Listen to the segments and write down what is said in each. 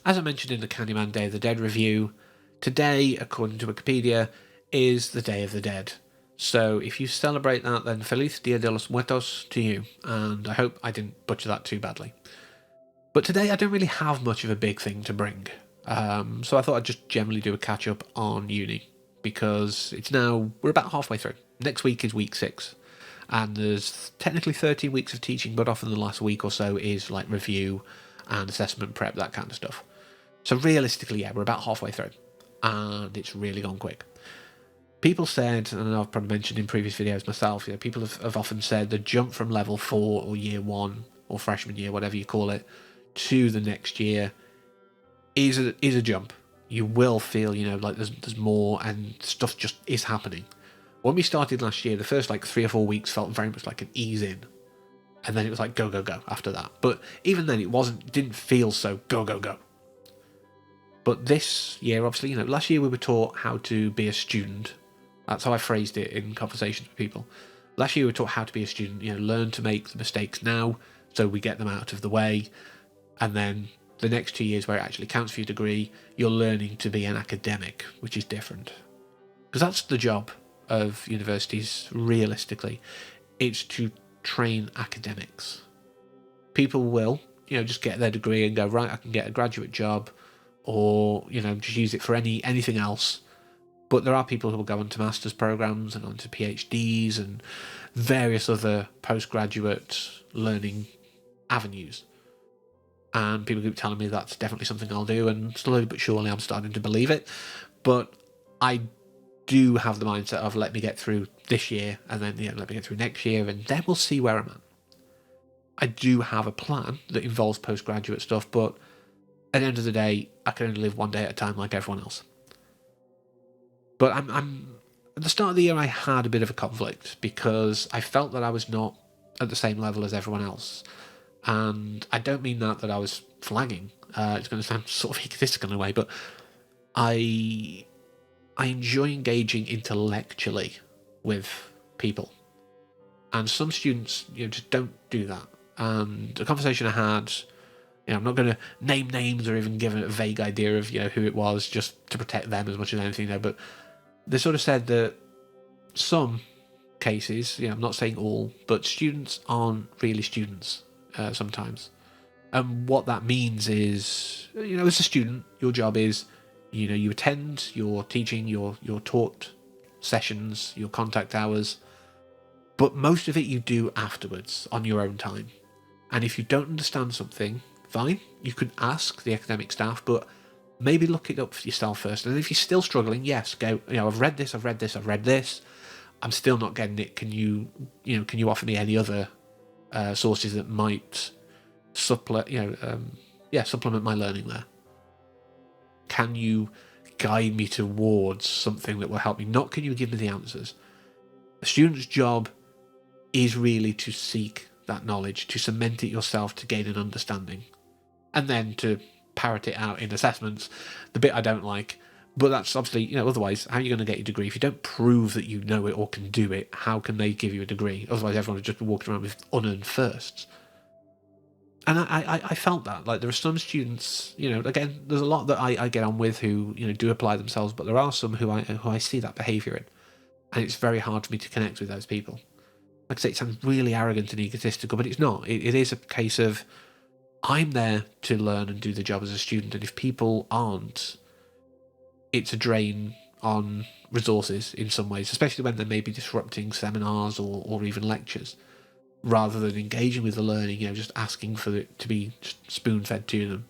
As I mentioned in the Candyman Day of the Dead review, today, according to Wikipedia, is the Day of the Dead. So if you celebrate that, then Feliz Dia de los Muertos to you, and I hope I didn't butcher that too badly. But today I don't really have much of a big thing to bring, so I thought I'd just generally do a catch-up on uni, because we're about halfway through. Next week is week 6, and there's technically 13 weeks of teaching, but often the last week or so is like review and assessment prep, that kind of stuff. So realistically, yeah, we're about halfway through, and it's really gone quick. People said, and I've probably mentioned in previous videos myself, people have often said the jump from level 4 or year 1 or freshman year, whatever you call it, to the next year is a jump. You will feel, like there's more and stuff just is happening. When we started last year, the first like 3 or 4 weeks felt very much like an ease in, and then it was like go go go after that. But even then, didn't feel so go go go. But this year, obviously, last year we were taught how to be a student. That's how I phrased it in conversations with people. Last year we were taught how to be a student, learn to make the mistakes now so we get them out of the way. And then the next 2 years where it actually counts for your degree, you're learning to be an academic, which is different. Because that's the job of universities, realistically. It's to train academics. People will, just get their degree and go, right, I can get a graduate job, or, just use it for anything else. But there are people who will go onto master's programs and onto PhDs and various other postgraduate learning avenues. And people keep telling me that's definitely something I'll do, and slowly but surely I'm starting to believe it. But I do have the mindset of let me get through this year, and then let me get through next year, and then we'll see where I'm at. I do have a plan that involves postgraduate stuff, but at the end of the day, I can only live one day at a time like everyone else. But I'm at the start of the year, I had a bit of a conflict because I felt that I was not at the same level as everyone else. And I don't mean that I was flagging. It's going to sound sort of egotistical in a way, but I enjoy engaging intellectually with people. And some students, just don't do that. And a conversation I had, I'm not going to name names or even give a vague idea of, who it was, just to protect them as much as anything, but they sort of said that some cases, I'm not saying all, but students aren't really students sometimes. And what that means is, as a student, your job is, you attend your teaching, your taught sessions, your contact hours, but most of it you do afterwards on your own time. And if you don't understand something, fine, you can ask the academic staff, but maybe look it up for yourself first. And if you're still struggling, yes, go, I've read this, I'm still not getting it. Can you offer me any other sources that might supplement my learning there? Can you guide me towards something that will help me? Not can you give me the answers? A student's job is really to seek that knowledge, to cement it yourself, to gain an understanding, and then to parrot it out in assessments, the bit I don't like. But that's obviously, otherwise, how are you going to get your degree? If you don't prove that you know it or can do it, how can they give you a degree? Otherwise, everyone would just be walking around with unearned firsts. And I felt that. Like, there are some students, again, there's a lot that I get on with who, do apply themselves, but there are some who I see that behaviour in. And it's very hard for me to connect with those people. Like I say, it sounds really arrogant and egotistical, but it's not. It is a case of, I'm there to learn and do the job as a student, and if people aren't, it's a drain on resources in some ways, especially when they may be disrupting seminars or even lectures, rather than engaging with the learning, just asking for it to be spoon-fed to them.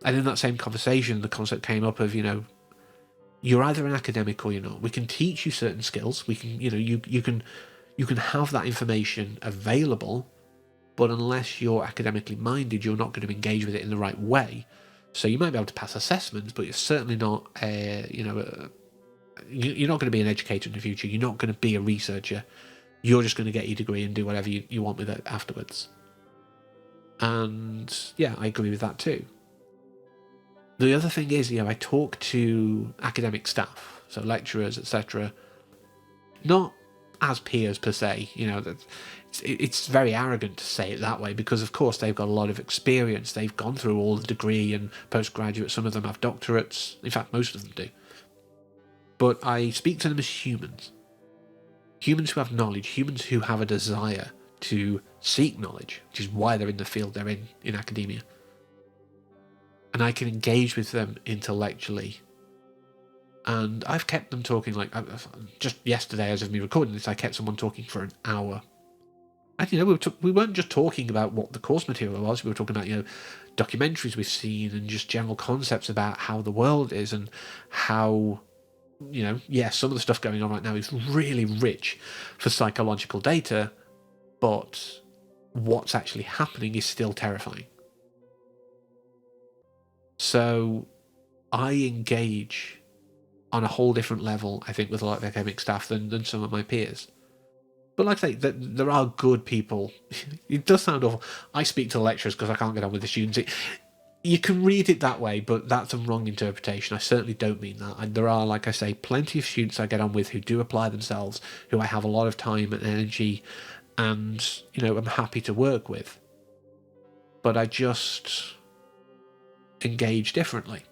And in that same conversation, the concept came up of, you're either an academic or you're not. We can teach you certain skills. We can, you can have that information available, but unless you're academically minded, you're not going to engage with it in the right way. So you might be able to pass assessments, but you're certainly not you're not going to be an educator in the future. You're not going to be a researcher. You're just going to get your degree and do whatever you want with it afterwards. And yeah, I agree with that too. The other thing is, I talk to academic staff, so lecturers, etc., not as peers per se. It's it's very arrogant to say it that way, because of course they've got a lot of experience. They've gone through all the degree and postgraduate. Some of them have doctorates. In fact, most of them do. But I speak to them as humans. Humans who have knowledge, humans who have a desire to seek knowledge, which is why they're in the field they're in academia. And I can engage with them intellectually. And I've kept them talking, like, just yesterday, as of me recording this, I kept someone talking for an hour. And, we weren't just talking about what the course material was. We were talking about, documentaries we've seen and just general concepts about how the world is and how, some of the stuff going on right now is really rich for psychological data, but what's actually happening is still terrifying. So I engage on a whole different level, I think, with a lot of academic staff than some of my peers. But like I say, there are good people. It does sound awful. I speak to lecturers because I can't get on with the students. You can read it that way, but that's a wrong interpretation. I certainly don't mean that. There are, like I say, plenty of students I get on with who do apply themselves, who I have a lot of time and energy, and, I'm happy to work with. But I just engage differently.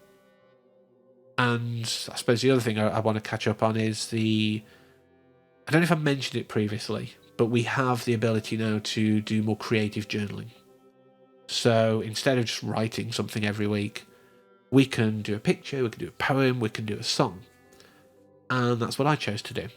And I suppose the other thing I want to catch up on is I don't know if I mentioned it previously, but we have the ability now to do more creative journaling. So instead of just writing something every week, we can do a picture, we can do a poem, we can do a song. And that's what I chose to do.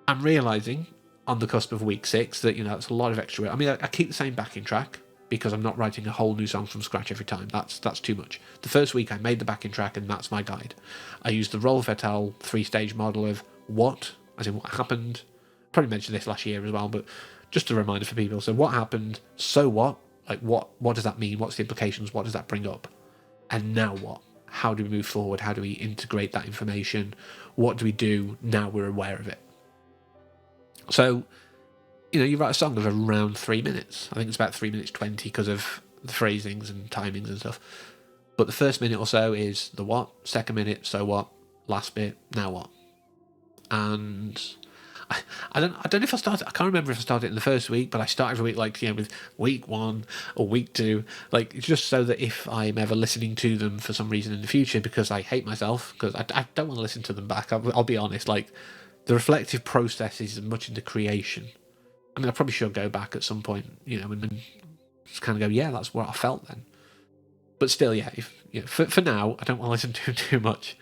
I'm realising on the cusp of week 6 that, that's a lot of extra work. I mean, I keep the same backing track because I'm not writing a whole new song from scratch every time. That's too much. The first week I made the backing track and that's my guide. I used the Roll Fatale 3-stage model of what, as in what happened. Probably mentioned this last year as well, but just a reminder for people. So what happened, so what? Like what does that mean? What's the implications? What does that bring up? And now what? How do we move forward? How do we integrate that information? What do we do now we're aware of it? So, you write a song of around 3 minutes. I think it's about 3 minutes 20 because of the phrasings and timings and stuff. But the first minute or so is the what, second minute, so what, last bit, now what. And I don't know if I can't remember if I started in the first week, but I start every week with week 1 or week 2, just so that if I'm ever listening to them for some reason in the future, because I hate myself, because I don't want to listen to them back, I'll be honest, the reflective process is as much into creation. I mean, I probably should go back at some point, and just kind of go, yeah, that's what I felt then. But still, yeah, for now, I don't want to listen to too much.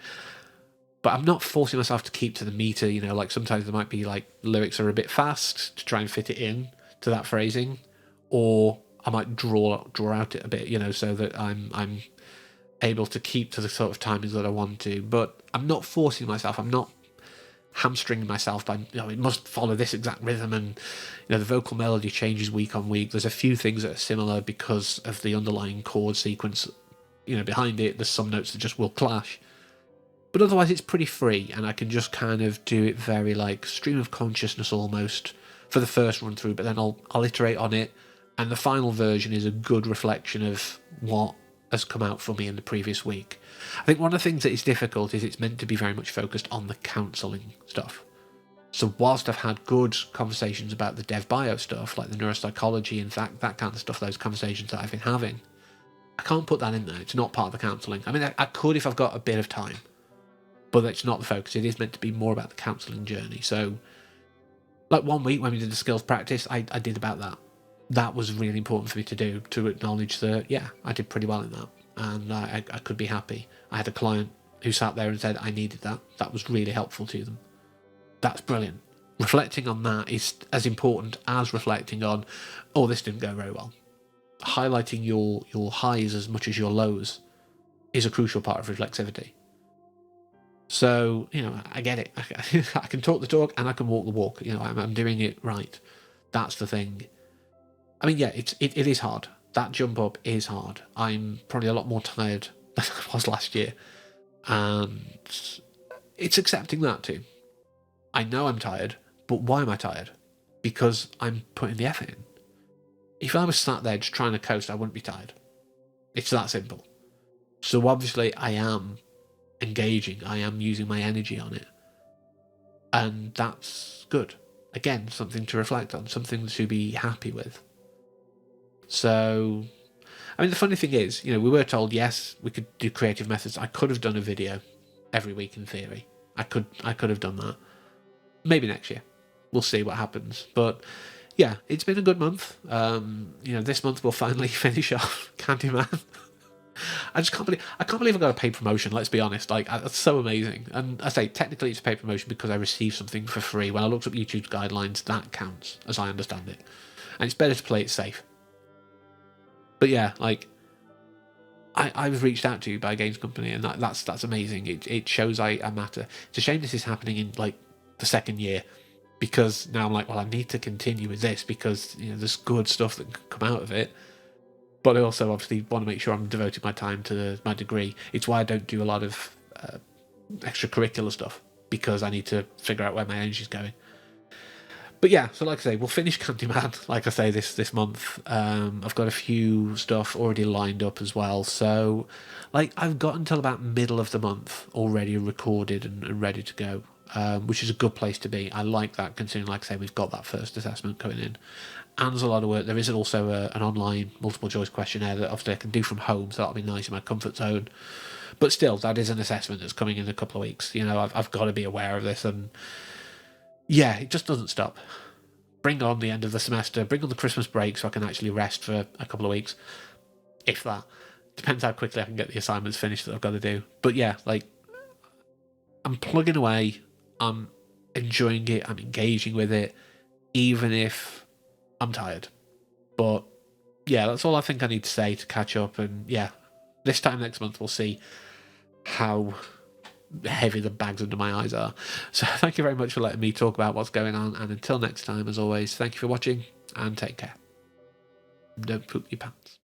But I'm not forcing myself to keep to the meter, sometimes there might be lyrics are a bit fast to try and fit it in to that phrasing, or I might draw out it a bit, so that I'm able to keep to the sort of timings that I want to. But I'm not forcing myself. I'm not hamstringing myself by it must follow this exact rhythm, and the vocal melody changes week on week. There's a few things that are similar because of the underlying chord sequence behind it. There's some notes that just will clash, but otherwise it's pretty free, and I can just kind of do it very stream of consciousness almost for the first run through, but then I'll iterate on it, and the final version is a good reflection of what has come out for me in the previous week. I think one of the things that is difficult is it's meant to be very much focused on the counselling stuff. So whilst I've had good conversations about the dev bio stuff, like the neuropsychology and that kind of stuff, those conversations that I've been having, I can't put that in there. It's not part of the counselling. I mean, I could if I've got a bit of time, but that's not the focus. It is meant to be more about the counselling journey. So, 1 week when we did the skills practice, I did about that. That was really important for me to do, to acknowledge that, yeah, I did pretty well in that. And I could be happy. I had a client who sat there and said, I needed that. That was really helpful to them. That's brilliant. Reflecting on that is as important as reflecting on, oh, this didn't go very well. Highlighting your highs as much as your lows is a crucial part of reflexivity. So, I get it. I can talk the talk and I can walk the walk. I'm doing it right. That's the thing. I mean, yeah, it is hard. That jump up is hard. I'm probably a lot more tired than I was last year. And it's accepting that too. I know I'm tired, but why am I tired? Because I'm putting the effort in. If I was sat there just trying to coast, I wouldn't be tired. It's that simple. So obviously I am engaging. I am using my energy on it. And that's good. again, something to reflect on, something to be happy with. So, I mean, the funny thing is, we were told, yes, we could do creative methods. I could have done a video every week in theory. I could have done that. Maybe next year. We'll see what happens. But yeah, it's been a good month. This month we'll finally finish off Candyman. I can't believe I got a paid promotion, let's be honest. Like, that's so amazing. And I say, technically it's a paid promotion because I received something for free. When I looked up YouTube's guidelines, that counts, as I understand it. And it's better to play it safe. But yeah, like, I was reached out to by a games company, and that's amazing. It shows I matter. It's a shame this is happening in, like, the second year, because now I'm like, well, I need to continue with this because, there's good stuff that can come out of it. But I also obviously want to make sure I'm devoting my time to my degree. It's why I don't do a lot of extracurricular stuff, because I need to figure out where my energy's going. But yeah, so like I say, we'll finish Candyman, like I say, this month. I've got a few stuff already lined up as well. So, like, I've got until about middle of the month already recorded and ready to go, which is a good place to be. I like that, considering, like I say, we've got that first assessment coming in. And there's a lot of work. There is also an online multiple choice questionnaire that obviously I can do from home, so that'll be nice in my comfort zone. But still, that is an assessment that's coming in a couple of weeks. I've got to be aware of this, and yeah, it just doesn't stop. Bring on the end of the semester, bring on the Christmas break so I can actually rest for a couple of weeks, if that. Depends how quickly I can get the assignments finished that I've got to do. But yeah, like, I'm plugging away, I'm enjoying it, I'm engaging with it, even if I'm tired. But yeah, that's all I think I need to say to catch up. And yeah, this time next month we'll see how heavy the bags under my eyes are. So thank you very much for letting me talk about what's going on, and until next time, as always, thank you for watching and take care. Don't poop your pants.